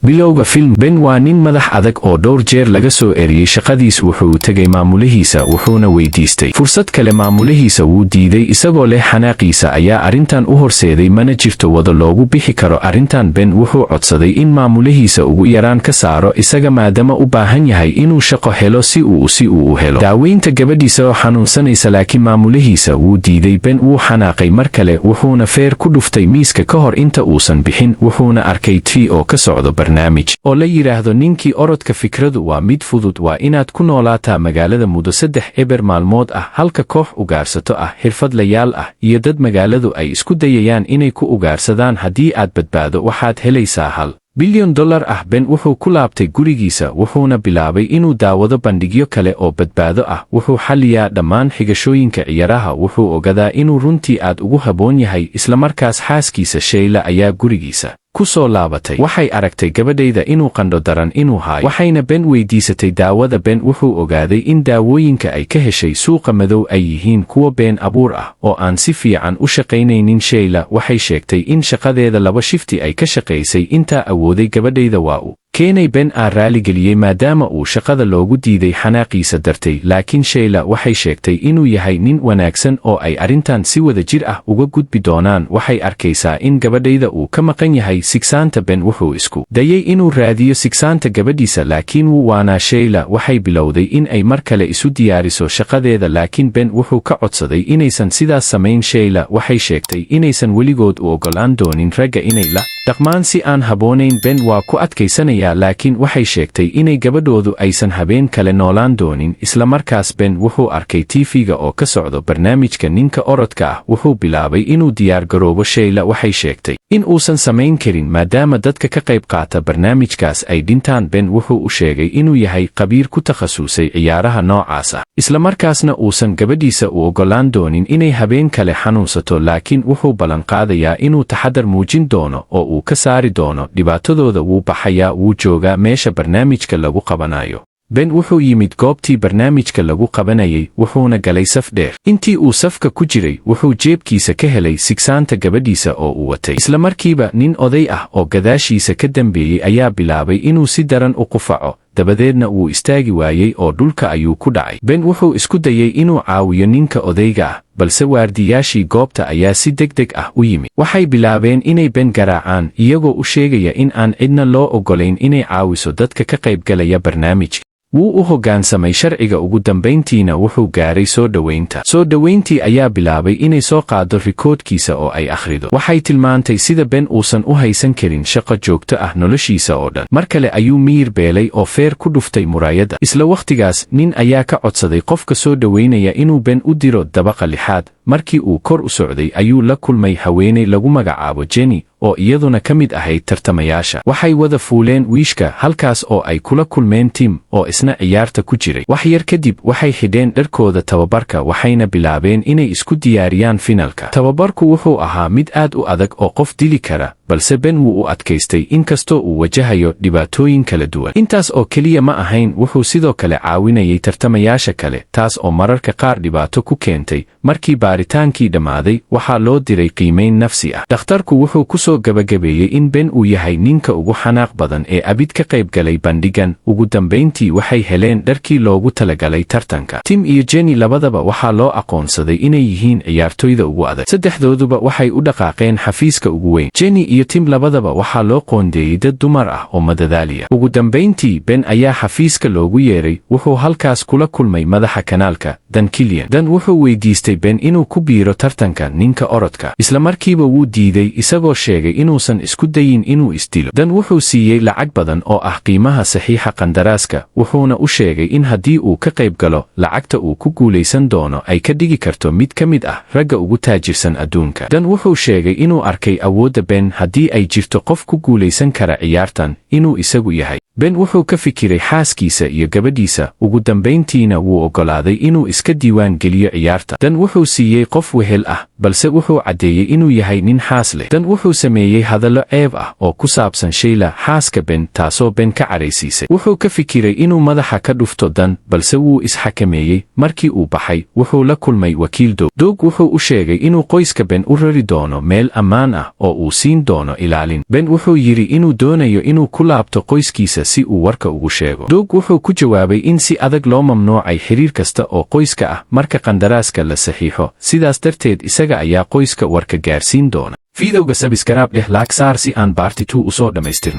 bilowga film. Ben waa nin madax adag oo dhowr jeer laga soo eriyey shaqadiis. wuxuu tegay maamulihiisa wuxuuna weydiistay fursad kale. maamulihiisa wuu diiday isagoo leh xanaaqiisa ayaa arrintan u horseeday, mana jirto wado loogu bixi karo arrintan. Ben wuxuu codsaday in maamulihiisa ugu yaraan ka saaro isaga maadaama u baahan yahay inuu shaqo helo si uu u helo daaweynta gabadhiisa oo xanuunsanaysa, laakiin maamulihiisa wuu diiday. Ben wuu xanaaqay mar kale wuxuuna feer ku dhuftay miiska ka hor inta uusan bixin. wuxuuna arkay TV oo ka socdo barnaamij oo la yiraahdo ninkii orodka. fikradu waa mid fudud, waa inaad ku noolaataa magaalada muddo 3 maalmood ah, halka koox ugaarsato ah, xirfadlayaal ah iyo dad magaaladu ay isku dayayaan inay ku ugaarsadaan. haddii aad badbaado waxaad helaysaa $1 bilyan ah. Ben wuxuu ku laabtay gurigiisa wuxuuna bilaabay inuu daawado bandhigyo kale oo badbaado ah. wuxuu xalliyaa dhammaan xigashooyinka ciyaaraha. wuxuu ogadaa inuu runtii aad ugu habboon yahay. islamarkaas xaaskiisa Shayla ayaa gurigiisa ku soo laabatay. waxay aragtay gabadhayda inuu qandho daran inuu haayo, waxayna Ben weydiisatay daawada. Ben wuxuu ogaaday in daawooyinka ay ka heshay suuqa madow ay yihiin kuwa been abuur ah oo aan si fiican u shaqaynaynin. Shayla waxay sheegtay in shaqadeeda 2 shifti ay ka shaqaysay. intaa awooday gabadhayda waa uu keenay. Ben aa raaligeliyey maadaama uu shaqada loogu diiday xanaaqiisa dartay, laakiin Shayla waxay sheegtay inuu yahay nin wanaagsan oo ay arrintan si wada jir ah uga gudbi doonaan. waxay arkaysaa in gabadhayda uu ka maqan yahay sigsaanta. Ben wuxuu isku dayay inuu raadiyo sigsaanta gabadhiisa, laakiin wuu waanaa. Shayla waxay bilowday in ay mar kale isu diyaariso shaqadeeda, laakiin Ben wuxuu ka codsaday inaysan sidaas samayn. Shayla waxay sheegtay inaysan weligood u ogolaan doonin ragga inay la dhaqmaan si aan habboonayn. Ben waa ku adkaysanaya, laakiin waxay sheegtay inay gabadhoodu aysan habeen kale noolaan doonin. isla markaas Ben wuxuu arkay TV-ga oo ka socdo barnaamijka ninka orodka ah. wuxuu bilaabay inuu diyaar garoobo. Shayla waxay sheegtay in uusan samayn karin maadaama dadka ka qayb qaata barnaamijkaas ay dhintaan. Ben wuxuu u sheegay inuu yahay qabiir ku takhasusay ciyaaraha noocaas ah, isla markaasna uusan gabadhiisa u ogolaan doonin inay habeen kale xanuunsato, laakiin wuxuu ballan qaadayaa inuu taxadar muujin doono oo uu ka saari doono dhibaatadooda. wuu baxayaa, wuu joogaa meesha barnaamijka lagu qabanayo. Ben wuxuu yimid goobtii barnaamijka lagu qabanayay wuxuuna galay saf dheer. intii uu safka ku jiray wuxuu jeebkiisa ka helay sigsaanta gabadhiisa oo uu watay. isla markiiba nin oday ah oo gadaashiisa ka dambeeyey ayaa bilaabay inuu si daran u qufaco. dabadeedna wuu istaagi waayey oo dhulka ayuu ku dhacay. Ben wuxuu isku dayay inuu caawiyo ninka odayga ah, balse waardiyaashii goobta ayaa si degdeg ah u yimid. waxay bilaabeen inay Ben garaacaan iyagoo u sheegaya in aan cidna loo ogolayn inay caawiso dadka ka qaybgalaya barnaamijka. wuu u hoggaansamay sharciga. ugu dambayntiina wuxuu gaaray soo dhowaynta. soo dhowayntii ayaa bilaabay inay soo qaado rikoodhkiisa oo ay akhrido. waxay tilmaantay sida Ben uusan u haysan karin shaqo joogto ah noloshiisa oo dhan. mar kale ayuu miyir beelay oo feer ku dhuftay muraayadda. isla wakhtigaas nin ayaa ka codsaday qofka soo dhowaynaya inuu Ben u diro dabaqa 6. markii uu kor u socday ayuu la kulmay haweenay lagu magacaabo Jenny oo iyaduna ka mid ahayd tartamayaasha. waxay wada fuuleen wiishka halkaas oo ay kula kulmeen Tim oo isna ciyaarta ku jiray. wax yar kadib waxay xidheen dharkooda tababarka waxayna bilaabeen inay isku diyaariyaan finalka. tababarku wuxuu ahaa mid aad u adag oo qof dili kara, balse Ben wuu u adkaystay inkastoo uu wajahayo dhibaatooyin kala duwan. intaas oo keliya ma ahayn, wuxuu sidoo kale caawinayay tartamayaasha kale, taas oo mararka qaar dhibaato ku keentay. markii baaritaankii dhammaaday waxaa loo diray qiimayn nafsi ah. dhakhtarku wuxuu ku soo gabagabeeyey in Ben uu yahay ninka ugu xanaaq badan ee abid ka qayb galay bandhigan. ugu dambayntii waxay heleen dharkii loogu talagalay tartanka. Tim iyo Jenny labadaba waxaa loo aqoonsaday inay yihiin ciyaartoyda ugu adag. saddexdooduba waxay u dhaqaaqeen xafiiska ugu weyn. Jenny iyo Tim labadaba waxaa loo qoondeeyey dad dumar ah oo madadaaliya. ugu dambayntii Ben ayaa xafiiska loogu yeeray. wuxuu halkaas kula kulmay madaxa kanaalka Dan Killian. Dan wuxuu weydiistay Ben inuu ku biiro tartanka ninka orodka. isla markiiba wuu diiday isagoo sheegay inuusan isku dayin inuu isdilo. Dan wuxuu siiyey lacag badan oo ah qiimaha saxiixa qandaraaska, wuxuuna u sheegay in haddii uu ka qayb galo lacagta uu ku guulaysan doono ay ka dhigi karto mid ka mid ah ragga ugu taajirsan adduunka. Dan wuxuu sheegay inuu arkay awoodda Ben haddii ay jirto qof ku guulaysan kara ciyaartan inuu isagu yahay. Ben wuxuu ka fikiray xaaskiisa iyo gabadhiisa, ugu dambayntiina wuu oggolaaday inuu iska diiwaan geliyo ciyaarta. Dan wuxuu siiyey qof wehel ah, balse wuxuu caddeeyey inuu yahay nin xaas leh. Dan wuxuu sameeyey hadallo ceeb ah oo ku saabsan Shayla, xaaska Ben, taasoo Ben ka caraysiisay. Wuxuu ka fikiray inuu madaxa ka dhufto Dan, balse wuu isxakameeyey. Markii uu baxay, wuxuu la kulmay wakiil Doog. Doog wuxuu u sheegay inuu qoyska Ben u rari doono meel ammaan ah oo uu siin doono ilaalin. Ben wuxuu yidhi inuu doonayo inuu ku laabto qoyskiisa si uu warka ugu sheego. Doog wuxuu ku jawaabay in si adag loo mamnuucay xiriir kasta oo qoyska ah marka qandaraaska la saxiixo, sidaas darteed isaga ayaa qoyska warka gaarsiin doona. Fiidowga sabskraib leh laag saar si aan baarti 2 u soo dhammaystirno.